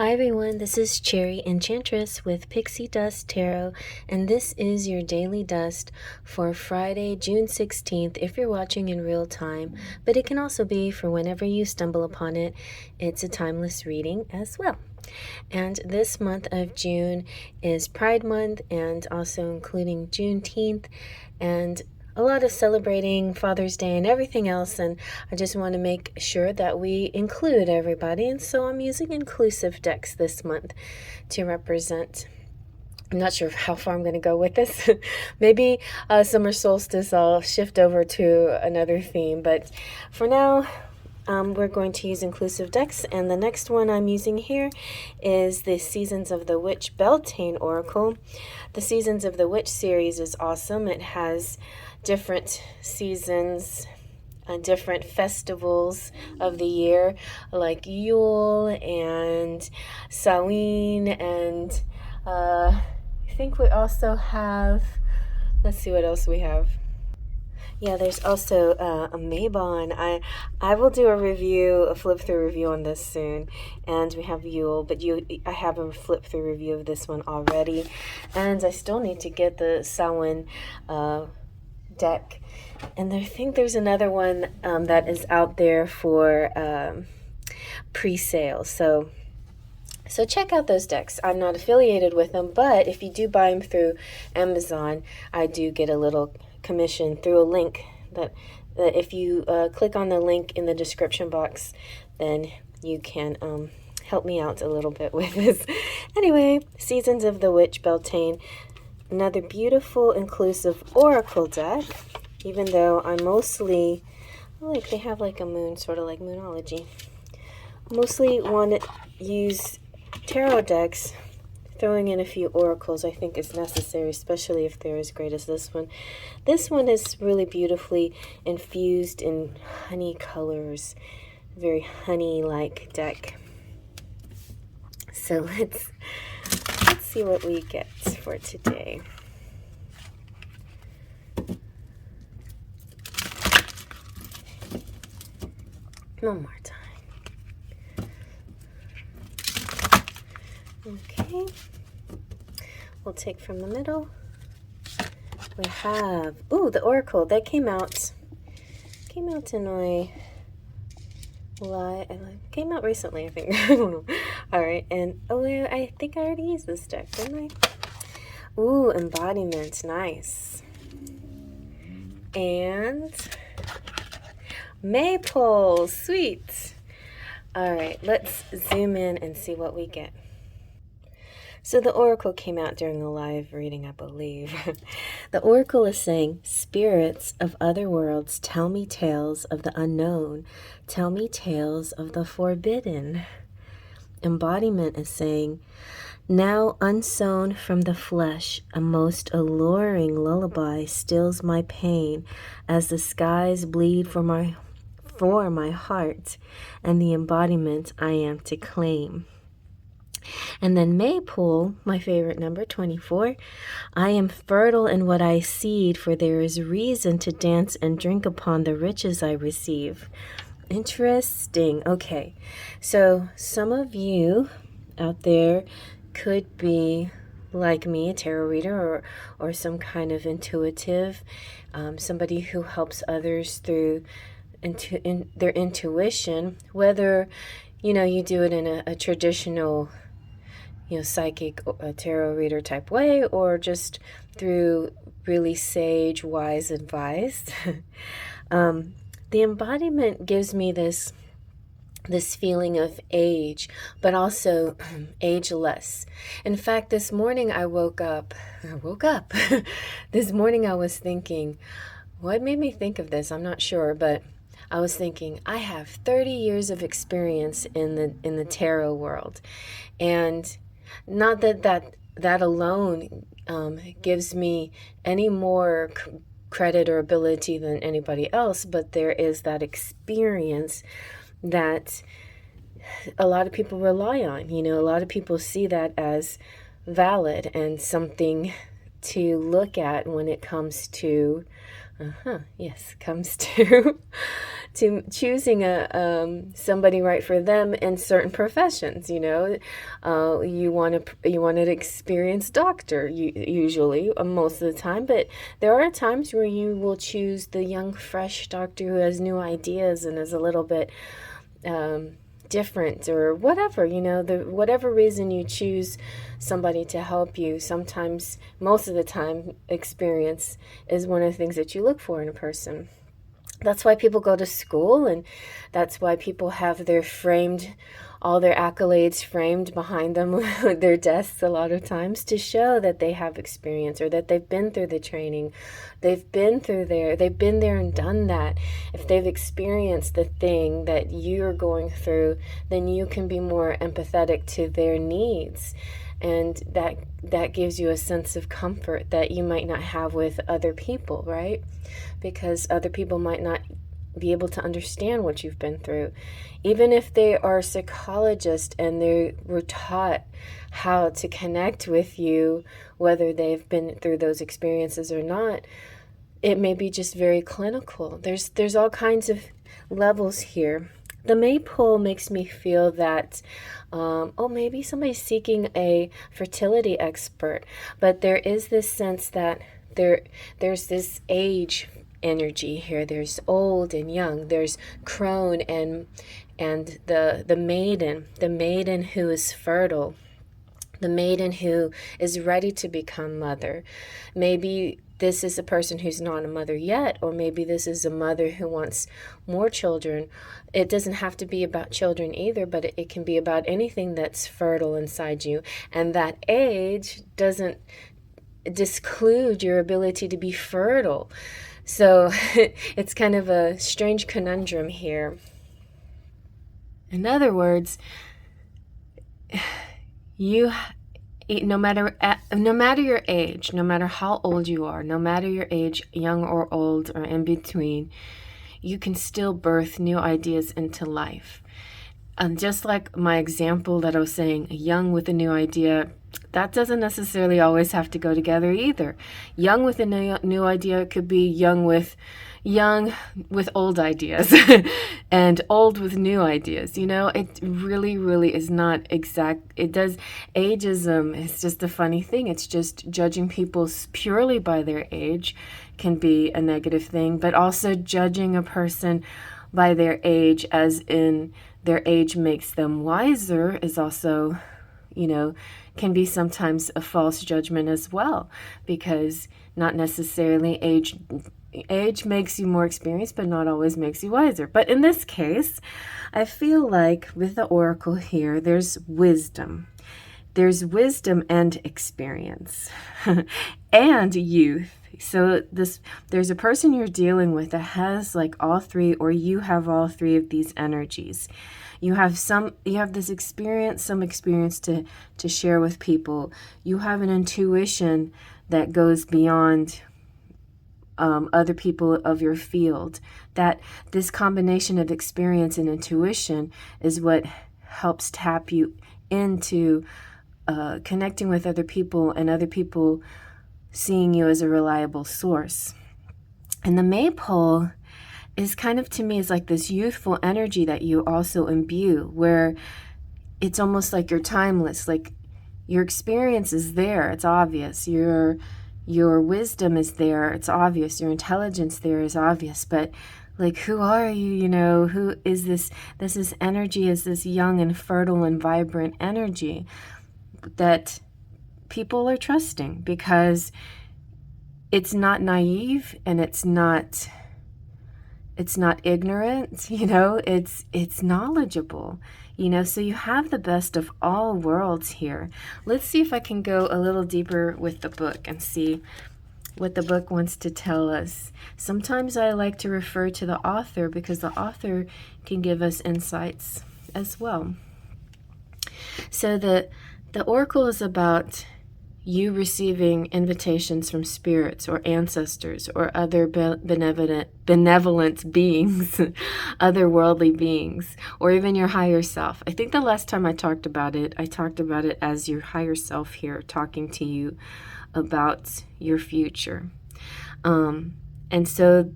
Hi everyone, this is Cherry Enchantress with Pixie Dust Tarot, and this is your daily dust for Friday, June 16th, if you're watching in real time, but it can also be for whenever you stumble upon it. It's a timeless reading as well. And this month of June is Pride Month, and also including Juneteenth, and a lot of celebrating Father's Day and everything else, and I just want to make sure that we include everybody, and so I'm using inclusive decks this month to represent. I'm not sure how far I'm going to go with this. Maybe summer solstice I'll shift over to another theme, but for now we're going to use inclusive decks, and the next one I'm using here is the Seasons of the Witch Beltane Oracle. The Seasons of the Witch series is awesome. It has different seasons, different festivals of the year, like Yule and Samhain, and I think we also have, let's see what else we have. Yeah, there's also a Mabon. I will do a flip through review on this soon. And we have Yule, but I have a flip through review of this one already. And I still need to get the Samhain deck. And I think there's another one that is out there for pre-sale. So check out those decks. I'm not affiliated with them, but if you do buy them through Amazon, I do get a little commission through a link that if you click on the link in the description box, then you can help me out a little bit with this. Anyway, Seasons of the Witch Beltane, another beautiful inclusive oracle deck, even though I mostly, like they have like a moon, sort of like Moonology, mostly want to use tarot decks. Throwing in a few oracles I think is necessary, especially if they're as great as this one. This one is really beautifully infused in honey colors, very honey-like deck. So let's see what we get for today. One more time. Okay. We'll take from the middle. We have, the oracle that came out in my came out recently, I think. I don't know. All right, and I think I already used this deck, didn't I? Embodiment, nice. And Maple, sweet. All right, let's zoom in and see what we get. So the oracle came out during a live reading, I believe. The oracle is saying, spirits of other worlds, tell me tales of the unknown. Tell me tales of the forbidden. Embodiment is saying, now unsown from the flesh, a most alluring lullaby stills my pain as the skies bleed for my heart and the embodiment I am to claim. And then Maypole, my favorite number, 24. I am fertile in what I seed, for there is reason to dance and drink upon the riches I receive. Interesting. Okay, so some of you out there could be like me, a tarot reader or some kind of intuitive, somebody who helps others through their intuition, whether you do it in a traditional psychic tarot reader type way, or just through really sage, wise advice. The embodiment gives me this feeling of age, but also ageless. In fact, this morning I woke up. This morning I was thinking, what made me think of this? I'm not sure, but I was thinking, I have 30 years of experience in the tarot world, and not that alone gives me any more credit or ability than anybody else, but there is that experience that a lot of people rely on. A lot of people see that as valid and something to look at when it comes to to choosing somebody right for them in certain professions. You want an experienced doctor, usually, most of the time, but there are times where you will choose the young, fresh doctor who has new ideas and is a little bit different, or whatever. Whatever reason you choose somebody to help you, sometimes, most of the time, experience is one of the things that you look for in a person. That's why people go to school, and that's why people have all their accolades framed behind them with their desks a lot of times, to show that they have experience, or that they've been through the training. They've been there and done that. If they've experienced the thing that you're going through, then you can be more empathetic to their needs. And that gives you a sense of comfort that you might not have with other people, right? Because other people might not be able to understand what you've been through. Even if they are psychologists and they were taught how to connect with you, whether they've been through those experiences or not, it may be just very clinical. There's all kinds of levels here. The maypole makes me feel that, maybe somebody's seeking a fertility expert, but there is this sense that there's this age energy here. There's old and young. There's crone and the maiden who is fertile, the maiden who is ready to become mother. Maybe this is a person who's not a mother yet, or maybe this is a mother who wants more children. It doesn't have to be about children either, but it can be about anything that's fertile inside you. And that age doesn't disclude your ability to be fertile. So it's kind of a strange conundrum here. In other words, no matter your age, no matter how old you are, no matter your age, young or old or in between, you can still birth new ideas into life. And just like my example that I was saying, young with a new idea, that doesn't necessarily always have to go together either. Young with a new idea could be young with old ideas and old with new ideas. It really, really is not exact. Ageism is just a funny thing. It's just judging people purely by their age can be a negative thing, but also judging a person by their age, as in their age makes them wiser, is also, can be sometimes a false judgment as well, because not necessarily age makes you more experienced, but not always makes you wiser. But in this case, I feel like with the oracle here, there's wisdom. There's wisdom and experience and youth. So there's a person you're dealing with that has like all three, or you have all three of these energies. You have this experience, some experience to share with people. You have an intuition that goes beyond other people of your field. That this combination of experience and intuition is what helps tap you into connecting with other people, and other people seeing you as a reliable source. And the maypole is kind of, to me, is like this youthful energy that you also imbue, where it's almost like you're timeless. Like your experience is there, it's obvious. Your wisdom is there, it's obvious. Your intelligence there is obvious. But like, who are you? Who is this? This energy is this young and fertile and vibrant energy that people are trusting, because it's not naive and it's not ignorant, it's knowledgeable, so you have the best of all worlds here. Let's see if I can go a little deeper with the book and see what the book wants to tell us. Sometimes I like to refer to the author, because the author can give us insights as well. So the oracle is about you receiving invitations from spirits or ancestors or other benevolent beings, otherworldly beings, or even your higher self. I think the last time I talked about it as your higher self here, talking to you about your future. And so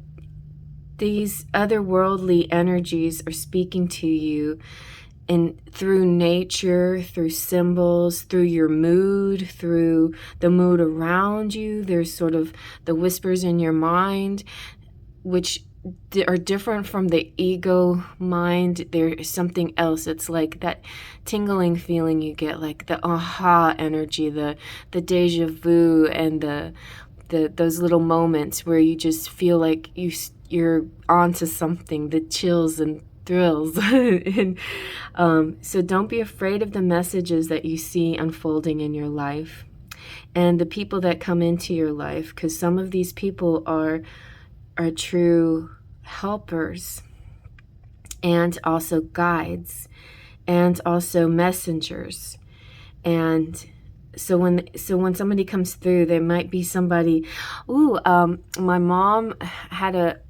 these otherworldly energies are speaking to you, and through nature, through symbols, through your mood, through the mood around you. There's sort of the whispers in your mind, which are different from the ego mind. There's something else. It's like that tingling feeling you get, like the aha energy, the deja vu, and the those little moments where you just feel like you're onto something, the chills and thrills. And so don't be afraid of the messages that you see unfolding in your life and the people that come into your life, because some of these people are true helpers and also guides and also messengers. And so when somebody comes through, there might be somebody. My mom had a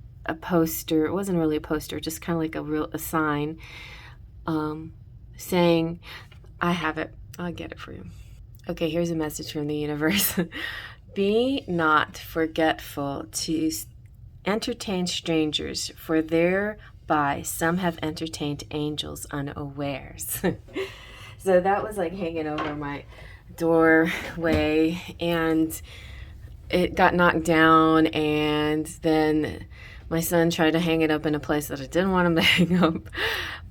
poster. It wasn't really a poster, just kind of like a sign, saying, I have it. I'll get it for you. Okay, here's a message from the universe. Be not forgetful to entertain strangers, for thereby some have entertained angels unawares. So that was like hanging over my doorway, and it got knocked down, and then my son tried to hang it up in a place that I didn't want him to hang up.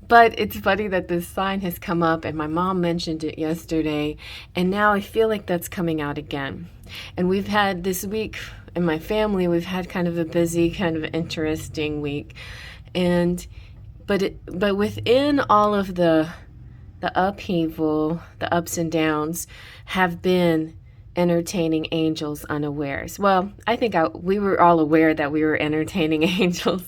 But it's funny that this sign has come up, and my mom mentioned it yesterday, and now I feel like that's coming out again. And we've had this week in my family, we've had kind of a busy, kind of interesting week. But within all of the upheaval, the ups and downs, have been entertaining angels unawares. Well, I think we were all aware that we were entertaining angels.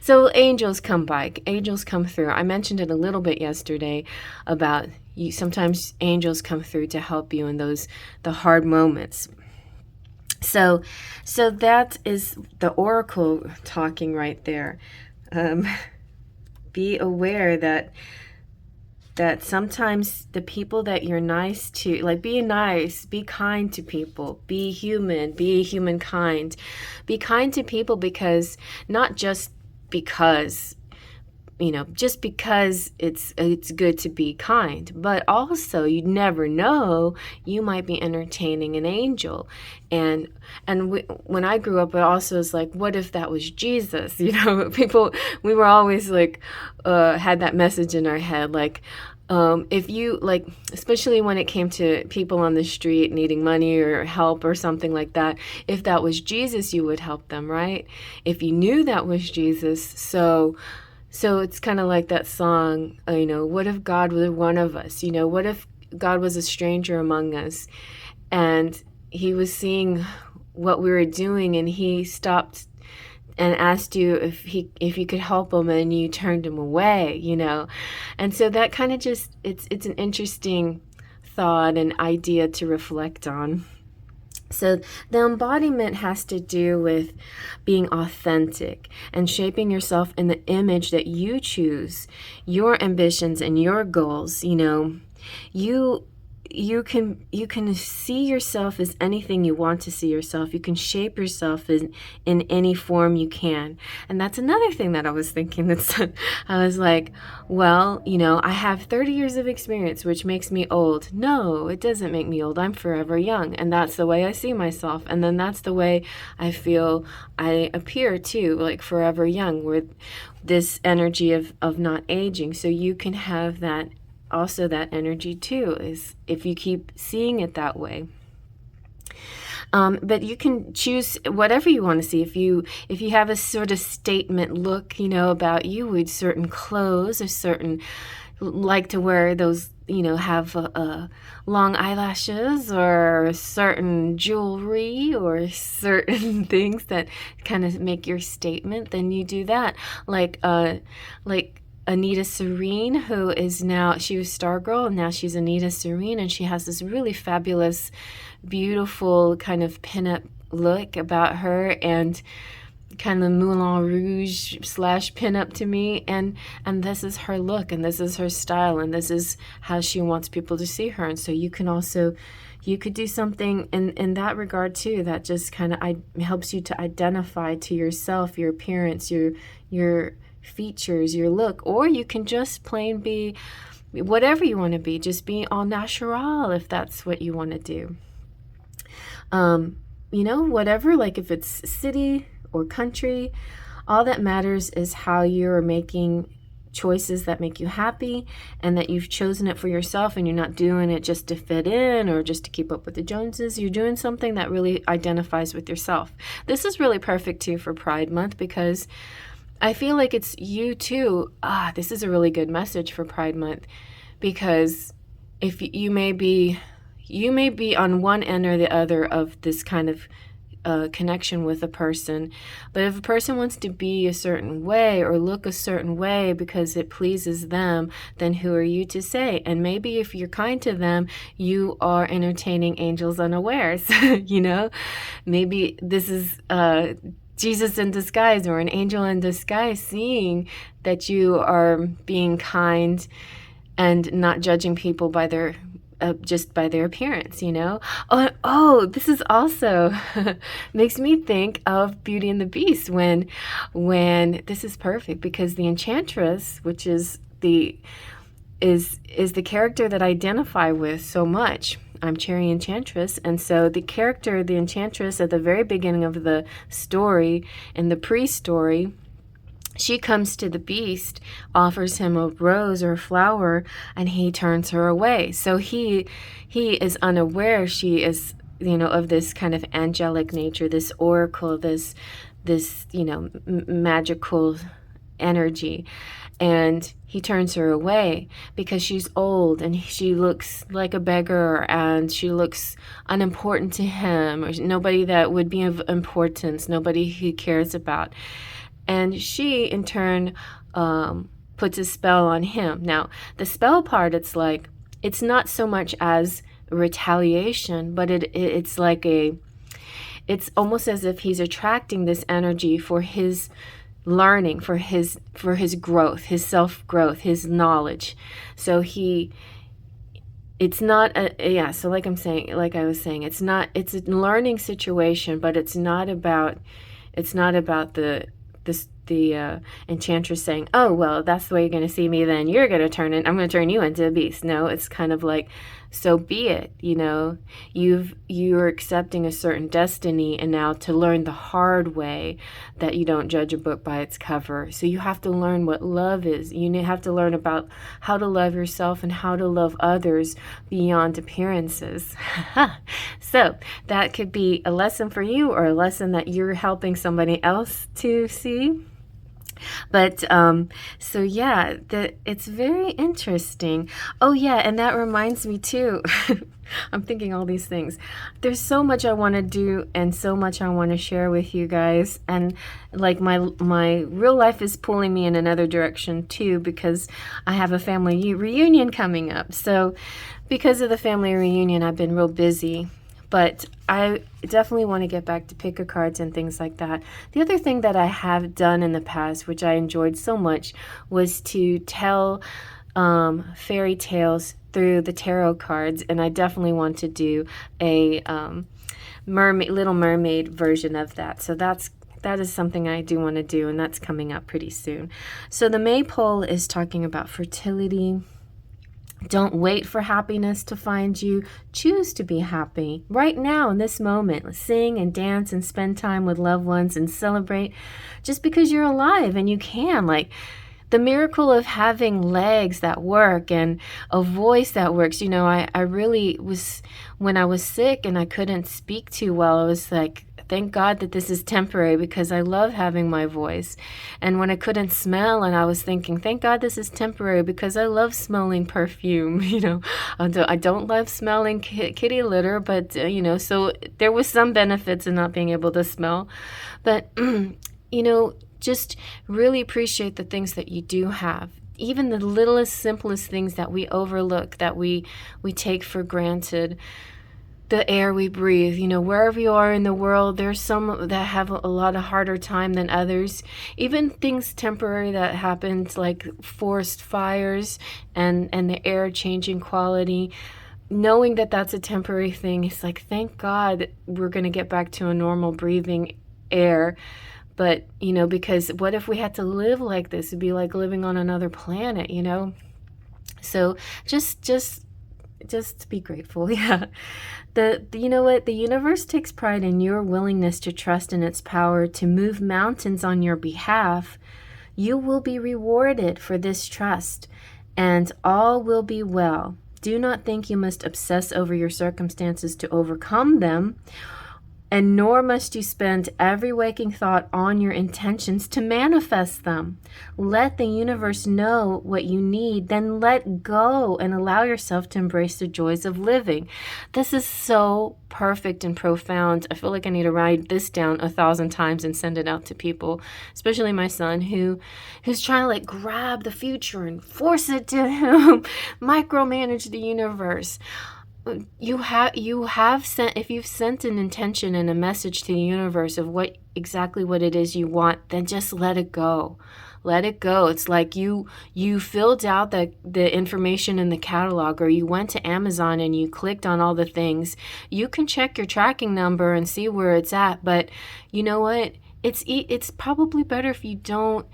So angels come by, angels come through. I mentioned it a little bit yesterday about you. Sometimes angels come through to help you in the hard moments. So that is the oracle talking right there. Be aware that sometimes the people that you're nice to, like, be nice, be kind to people, be humankind, be kind to people, because not just because, just because it's good to be kind, but also you never know, you might be entertaining an angel. And when I grew up, it also was like, what if that was Jesus? People, we were always like, had that message in our head, like, if you, like, especially when it came to people on the street needing money or help or something like that, if that was Jesus, you would help them, right? If you knew that was Jesus. So it's kind of like that song, what if God was one of us? What if God was a stranger among us, and he was seeing what we were doing, and he stopped and asked you if you could help him, and you turned him away, And so that kind of just, it's an interesting thought and idea to reflect on. So the embodiment has to do with being authentic and shaping yourself in the image that you choose, your ambitions and your goals. You can see yourself as anything you want to see yourself. You can shape yourself in any form you can. And that's another thing that I was thinking. I was like, well, I have 30 years of experience, which makes me old. No, it doesn't make me old. I'm forever young. And that's the way I see myself. And then that's the way I feel I appear too, like forever young, with this energy of not aging. So you can have that. Also, that energy too, is if you keep seeing it that way. But you can choose whatever you want to see. If you have a sort of statement look, about you, with certain clothes or certain, like to wear those, have long eyelashes or certain jewelry or certain things that kind of make your statement, then you do that. Like Anita Serene, who is now, she was Stargirl, and now she's Anita Serene, and she has this really fabulous, beautiful kind of pinup look about her, and kind of Moulin Rouge slash pinup to me, and this is her look, and this is her style, and this is how she wants people to see her. And so you can also, you could do something in that regard too, that just kind of helps you to identify to yourself your appearance, your features, your look. Or you can just plain be whatever you want to be, just be all natural if that's what you want to do. You know, whatever, like if it's city or country, all that matters is how you're making choices that make you happy, and that you've chosen it for yourself, and you're not doing it just to fit in or just to keep up with the Joneses. You're doing something that really identifies with yourself. This is really perfect too for Pride Month, because I feel like it's you too. This is a really good message for Pride Month, because if you may be on one end or the other of this kind of connection with a person, but if a person wants to be a certain way or look a certain way because it pleases them, then who are you to say? And maybe if you're kind to them, you are entertaining angels unawares. You know, maybe this is Jesus in disguise, or an angel in disguise, seeing that you are being kind and not judging people by their just by their appearance, you know. Oh, this is also makes me think of Beauty and the Beast, when this is perfect, because the Enchantress, which is the character that I identify with so much. I'm Cherry Enchantress, and so the character, the Enchantress, at the very beginning of the story, in the pre-story, she comes to the Beast, offers him a rose or a flower, and he turns her away. So he is unaware she is, you know, of this kind of angelic nature, this oracle, this you know, magical energy. And he turns her away because she's old and she looks like a beggar, and she looks unimportant to him, or nobody that would be of importance, nobody he cares about. And she, in turn, puts a spell on him. Now, the spell part, it's like, it's not so much as retaliation, but it's like it's almost as if he's attracting this energy for his learning, for his growth, his self-growth, his knowledge. So it's not so like I was saying, it's a learning situation, but it's not about the Enchantress saying, oh, well, that's the way you're going to see me, then I'm going to turn you into a beast. No, it's kind of like, so be it, you know, you're accepting a certain destiny, and now to learn the hard way that you don't judge a book by its cover. So you have to learn what love is. You have to learn about how to love yourself and how to love others beyond appearances. So that could be a lesson for you, or a lesson that you're helping somebody else to see. But so yeah, it's very interesting. Oh yeah, and that reminds me too. I'm thinking all these things. There's so much I want to do, and so much I want to share with you guys. And like my real life is pulling me in another direction too, because I have a family reunion coming up. So because of the family reunion, I've been real busy. But I definitely want to get back to pick a cards and things like that. The other thing that I have done in the past, which I enjoyed so much, was to tell fairy tales through the tarot cards. And I definitely want to do a Little Mermaid version of that. So that is something I do want to do, and that's coming up pretty soon. So the Maypole is talking about fertility. Don't wait for happiness to find you. Choose to be happy right now in this moment. Sing and dance and spend time with loved ones and celebrate just because you're alive and you can. Like the miracle of having legs that work and a voice that works. You know, I really was, when I was sick and I couldn't speak too well, I was like, thank God that this is temporary, because I love having my voice. And when I couldn't smell, and I was thinking, thank God this is temporary, because I love smelling perfume. You know, I don't love smelling kitty litter, but you know, so there was some benefits in not being able to smell. But you know, just really appreciate the things that you do have. Even the littlest, simplest things that we overlook, that we take for granted. the air we breathe. You know, wherever you are in the world, there's some that have a lot of harder time than others. Even things temporary that happened, like forest fires and the air changing quality. Knowing that that's a temporary thing, it's like, thank God we're going to get back to a normal breathing air. But, you know, because what if we had to live like this? It'd be like living on another planet, you know? So just be grateful. Yeah. You know what? The universe takes pride in your willingness to trust in its power to move mountains on your behalf. You will be rewarded for this trust, and all will be well. Do not think you must obsess over your circumstances to overcome them, and nor must you spend every waking thought on your intentions to manifest them. Let the universe know what you need, then let go and allow yourself to embrace the joys of living. This is so perfect and profound. I feel like I need to write this down 1,000 times and send it out to people, especially my son who's trying to like grab the future and force it to him, micromanage the universe. You have sent, if you've sent an intention and a message to the universe of what it is you want, then just let it go. Let it go. It's like you filled out the information in the catalog, or you went to Amazon and you clicked on all the things. You can check your tracking number and see where it's at, but you know what? It's probably better if you don't,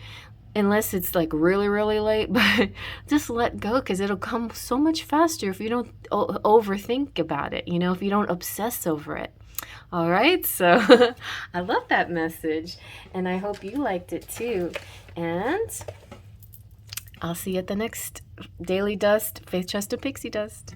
unless it's like really, really late, but just let go, because it'll come so much faster if you don't overthink about it, you know, if you don't obsess over it. All right, so I love that message, and I hope you liked it too. And I'll see you at the next Daily Dust, Faith, Trust, and Pixie Dust.